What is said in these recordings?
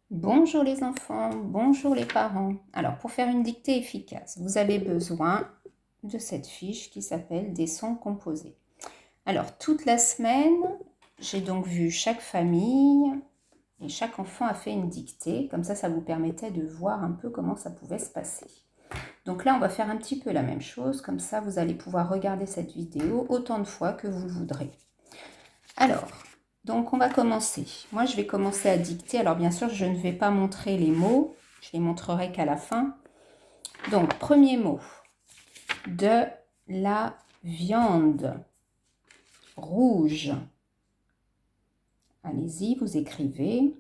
Bonjour les enfants, bonjour les parents. Alors pour faire une dictée efficace, vous avez besoin de cette fiche qui s'appelle des sons composés. Alors toute la semaine, j'ai donc vu chaque famille et chaque enfant a fait une dictée. Comme ça vous permettait de voir un peu comment ça pouvait se passer. Donc là, on va faire un petit peu la même chose. Comme ça, vous allez pouvoir regarder cette vidéo autant de fois que vous le voudrez. Alors, donc on va commencer. Moi, je vais commencer à dicter. Alors bien sûr, je ne vais pas montrer les mots. Je les montrerai qu'à la fin. Donc, premier mot. De la viande rouge. Allez-y, vous écrivez.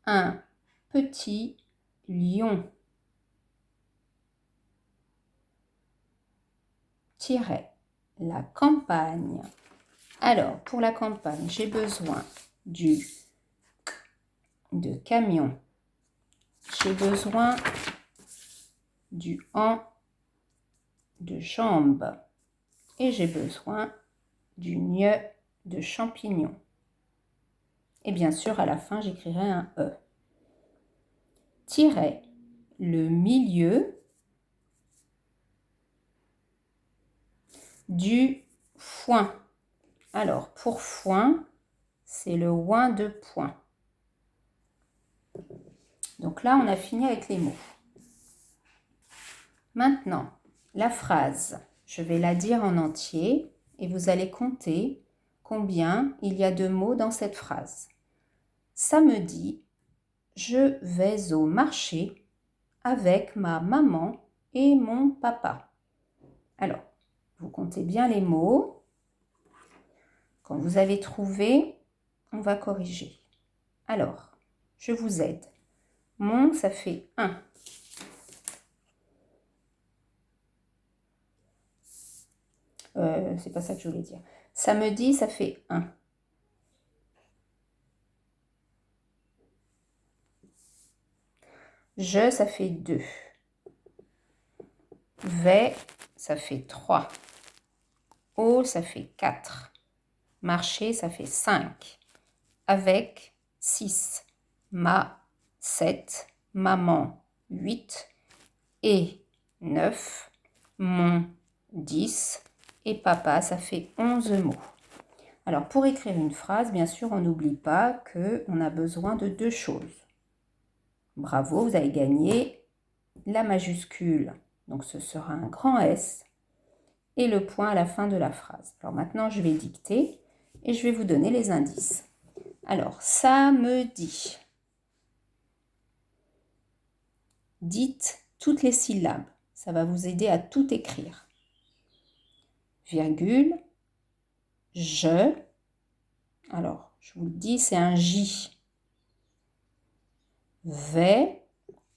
Un petit lion. Tiret. La campagne. Alors, pour la campagne, j'ai besoin du K de camion. J'ai besoin du AN de jambe. Et j'ai besoin du NIE de champignon. Et bien sûr, à la fin, j'écrirai un E. Tiret le milieu du foin. Alors, pour foin, c'est le ouin de point. Donc là, on a fini avec les mots. Maintenant, la phrase, je vais la dire en entier et vous allez compter combien il y a de mots dans cette phrase. Samedi, je vais au marché avec ma maman et mon papa. Alors, vous comptez bien les mots. Quand vous avez trouvé, on va corriger. Alors, je vous aide. Mon, ça fait 1. C'est pas ça que je voulais dire. Samedi, ça fait 1. Je, ça fait 2. Vais, ça fait 3. Au, ça fait 4. Marcher, ça fait 5. Avec, 6. Ma, 7. Maman, 8. Et, 9. Mon, 10. Et papa, ça fait 11 mots. Alors, pour écrire une phrase, bien sûr, on n'oublie pas qu'on a besoin de 2 choses. Bravo, vous avez gagné la majuscule. Donc, ce sera un grand S et le point à la fin de la phrase. Alors maintenant, je vais dicter et je vais vous donner les indices. Alors, samedi. Dites toutes les syllabes. Ça va vous aider à tout écrire. Virgule, je. Alors, je vous le dis, c'est un J. Vais,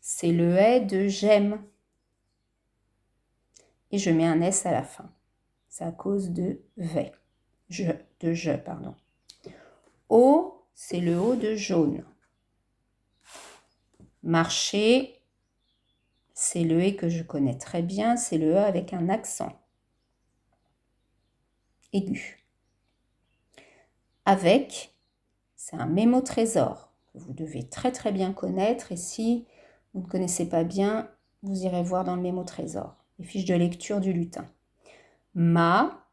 c'est le est de j'aime. Et je mets un S à la fin. C'est à cause de vais. Pardon. O, c'est le O de jaune. Marcher, c'est le E que je connais très bien, c'est le E avec un accent aigu. Avec, c'est un mémo-trésor que vous devez très très bien connaître et si vous ne connaissez pas bien, vous irez voir dans le mémo-trésor, les fiches de lecture du lutin. Ma,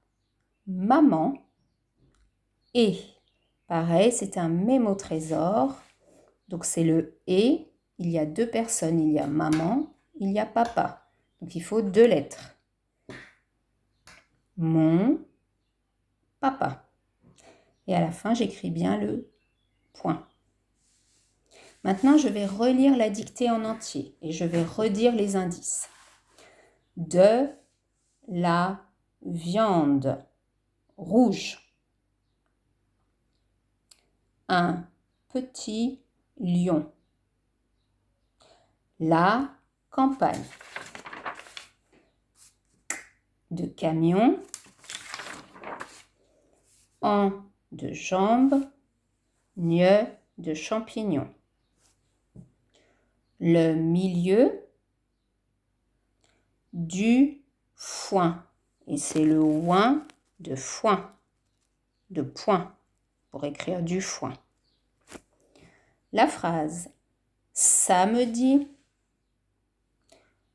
maman et, pareil, c'est un mémo-trésor, donc c'est le et, il y a 2 personnes, il y a maman, il y a papa, donc il faut 2 lettres. Mon papa. Et à la fin, j'écris bien le point. Maintenant, je vais relire la dictée en entier et je vais redire les indices. De la viande rouge. Un petit lion. La campagne. De camion. En de jambes. Nieu de champignons. Le milieu du foin. Et c'est le ouin de foin. de point, pour écrire du foin. La phrase samedi,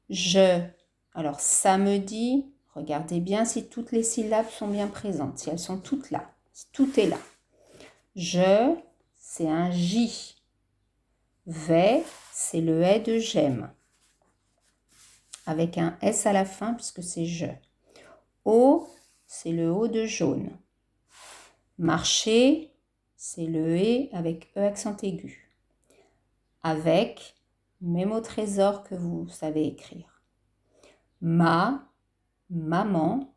je. Alors samedi, regardez bien si toutes les syllabes sont bien présentes, si elles sont toutes là, si tout est là. Je, c'est un J. Vais, c'est le est de j'aime. Avec un S à la fin puisque c'est je. O, c'est le O de jaune. Marcher, c'est le E avec E accent aigu. Avec, même au trésor que vous savez écrire. Ma, maman.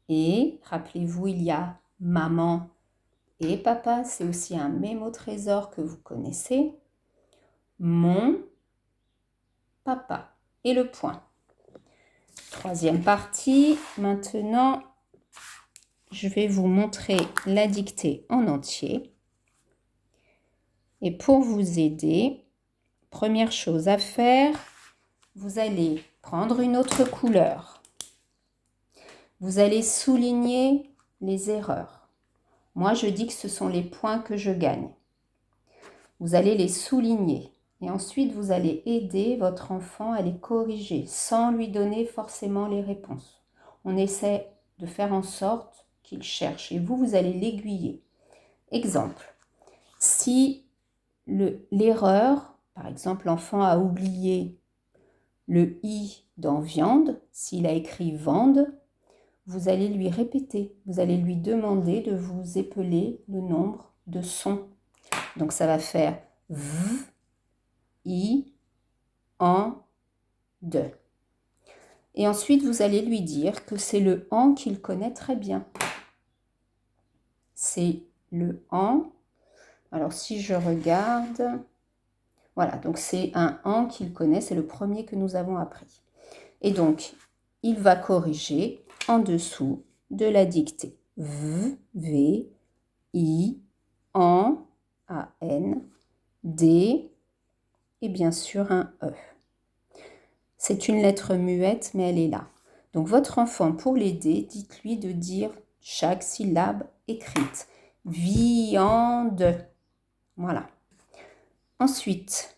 Et, rappelez-vous, il y a maman et papa, c'est aussi un mémo trésor que vous connaissez. Mon papa et le point. Troisième partie, maintenant, je vais vous montrer la dictée en entier. Et pour vous aider, première chose à faire, vous allez prendre une autre couleur. Vous allez souligner les erreurs. Moi, je dis que ce sont les points que je gagne. Vous allez les souligner et ensuite vous allez aider votre enfant à les corriger sans lui donner forcément les réponses. On essaie de faire en sorte qu'il cherche et vous allez l'aiguiller. Exemple, si l'erreur, par exemple l'enfant a oublié le i dans viande, s'il a écrit vende, vous allez lui répéter, vous allez lui demander de vous épeler le nombre de sons. Donc ça va faire v, i, en, de. Et ensuite vous allez lui dire que c'est le en qu'il connaît très bien. C'est le en. Alors si je regarde, voilà, donc c'est un en qu'il connaît, c'est le premier que nous avons appris. Et donc il va corriger en dessous de la dictée. V, V, I, en, A-N, D et bien sûr un E. C'est une lettre muette, mais elle est là. Donc votre enfant, pour l'aider, dites-lui de dire chaque syllabe écrite. Viande. Voilà. Ensuite,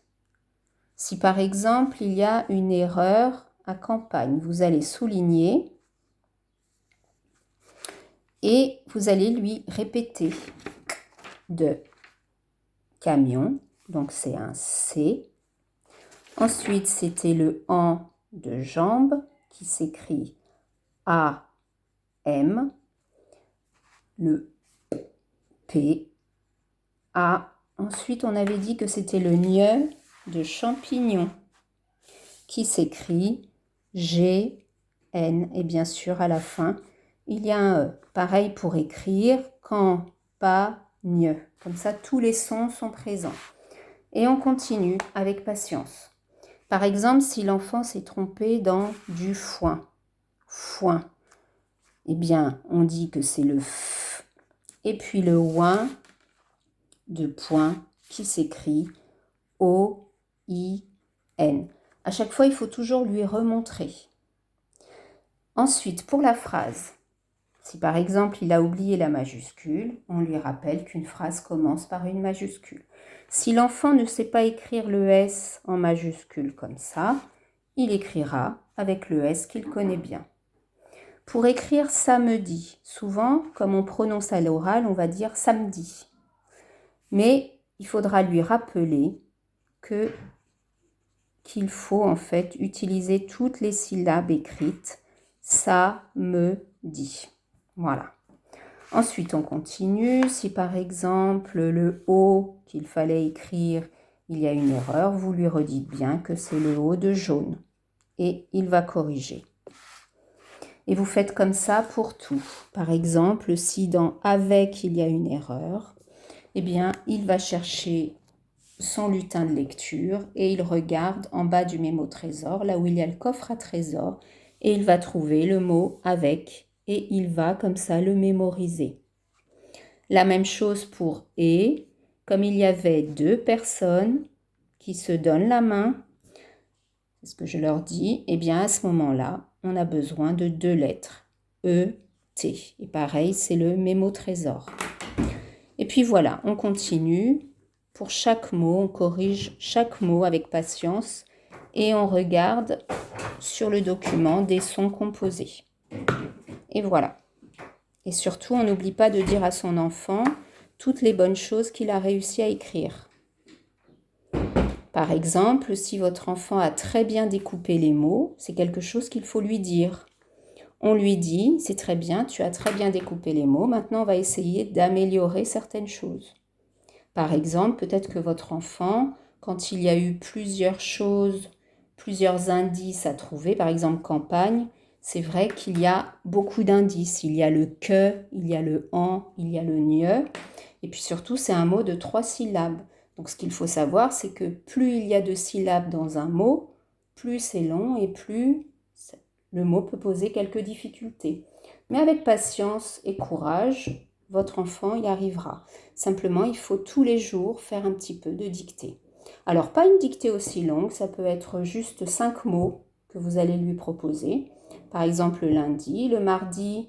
si par exemple il y a une erreur à campagne, vous allez souligner et vous allez lui répéter de camion, donc c'est un C. Ensuite, c'était le en de jambe qui s'écrit A-M, le P, A. Ensuite, on avait dit que c'était le gne de champignon qui s'écrit G-N. Et bien sûr, à la fin, il y a un E. Pareil pour écrire campagne. Comme ça, tous les sons sont présents. Et on continue avec patience. Par exemple, si l'enfant s'est trompé dans du foin, foin, eh bien, on dit que c'est le F. Et puis le ouin de point qui s'écrit O-I-N. À chaque fois, il faut toujours lui remontrer. Ensuite, pour la phrase, si par exemple il a oublié la majuscule, on lui rappelle qu'une phrase commence par une majuscule. Si l'enfant ne sait pas écrire le S en majuscule comme ça, il écrira avec le S qu'il connaît bien. Pour écrire samedi, souvent, comme on prononce à l'oral, on va dire samedi. Mais il faudra lui rappeler qu'il faut en fait utiliser toutes les syllabes écrites. Samedi. Voilà. Ensuite, on continue. Si par exemple, le O qu'il fallait écrire, il y a une erreur, vous lui redites bien que c'est le O de jaune. Et il va corriger. Et vous faites comme ça pour tout. Par exemple, si dans avec il y a une erreur, eh bien, il va chercher son lutin de lecture et il regarde en bas du mémo trésor, là où il y a le coffre à trésor, et il va trouver le mot avec et il va comme ça le mémoriser. La même chose pour et, comme il y avait deux personnes qui se donnent la main, c'est ce que je leur dis, eh bien à ce moment-là, on a besoin de deux lettres, E T. Et pareil, c'est le mémo trésor. Et puis voilà, on continue. Pour chaque mot, on corrige chaque mot avec patience et on regarde sur le document des sons composés. Et voilà. Et surtout, on n'oublie pas de dire à son enfant toutes les bonnes choses qu'il a réussi à écrire. Par exemple, si votre enfant a très bien découpé les mots, c'est quelque chose qu'il faut lui dire. On lui dit, c'est très bien, tu as très bien découpé les mots, maintenant on va essayer d'améliorer certaines choses. Par exemple, peut-être que votre enfant, quand il y a eu plusieurs choses, plusieurs indices à trouver, par exemple campagne, c'est vrai qu'il y a beaucoup d'indices. Il y a le que, il y a le en, il y a le nieu. Et puis surtout, c'est un mot de 3 syllabes. Donc ce qu'il faut savoir, c'est que plus il y a de syllabes dans un mot, plus c'est long et plus le mot peut poser quelques difficultés. Mais avec patience et courage, votre enfant y arrivera. Simplement, il faut tous les jours faire un petit peu de dictée. Alors, pas une dictée aussi longue, ça peut être juste 5 mots que vous allez lui proposer. Par exemple, le lundi, le mardi,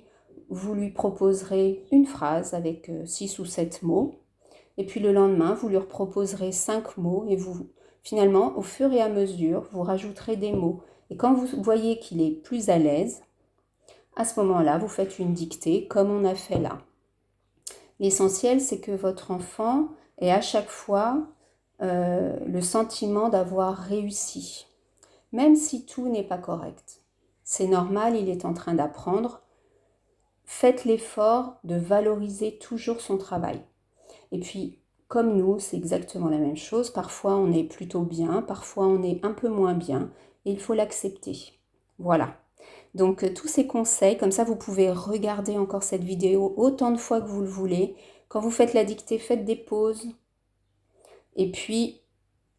vous lui proposerez une phrase avec 6 ou 7 mots. Et puis le lendemain, vous lui proposerez 5 mots et vous, finalement, au fur et à mesure, vous rajouterez des mots. Et quand vous voyez qu'il est plus à l'aise, à ce moment-là, vous faites une dictée comme on a fait là. L'essentiel, c'est que votre enfant ait à chaque fois le sentiment d'avoir réussi, même si tout n'est pas correct. C'est normal, il est en train d'apprendre. Faites l'effort de valoriser toujours son travail. Et puis, comme nous, c'est exactement la même chose. Parfois, on est plutôt bien, parfois, on est un peu moins bien. Et il faut l'accepter. Voilà. Donc, tous ces conseils, comme ça, vous pouvez regarder encore cette vidéo autant de fois que vous le voulez. Quand vous faites la dictée, faites des pauses. Et puis,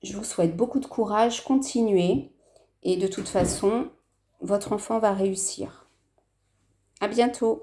je vous souhaite beaucoup de courage, continuez. Et de toute façon, votre enfant va réussir. À bientôt!